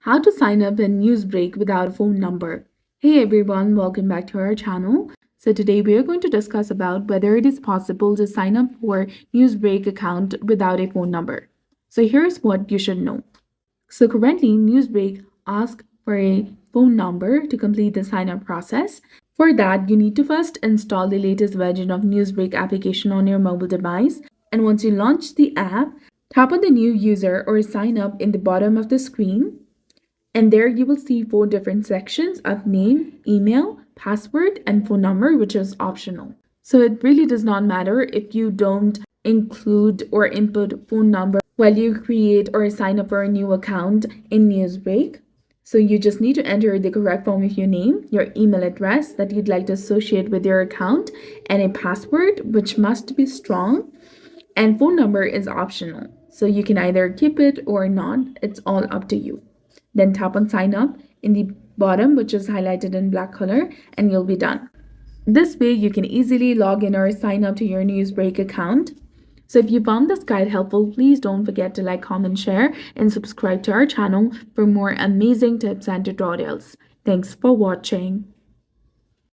How to sign up in Newsbreak without a phone number. Hey everyone, welcome back to our channel. So today we are going to discuss about whether it is possible to sign up for Newsbreak account without a phone number. So here's what you should know. So currently Newsbreak asks for a phone number to complete the sign up process. For that, you need to first install the latest version of Newsbreak application on your mobile device. And once you launch the app, tap on the new user or sign up in the bottom of the screen. And there you will see 4 different sections of name, email, password, and phone number, which is optional. So it really does not matter if you don't include or input phone number while you create or sign up for a new account in Newsbreak. So you just need to enter the correct form of your name, your email address that you'd like to associate with your account, and a password, which must be strong. And phone number is optional. So you can either keep it or not. It's all up to you. Then tap on sign up in the bottom, which is highlighted in black color, and you'll be done. This way you can easily log in or sign up to your Newsbreak account. So if you found this guide helpful, please don't forget to like, comment, share, and subscribe to our channel for more amazing tips and tutorials. Thanks for watching.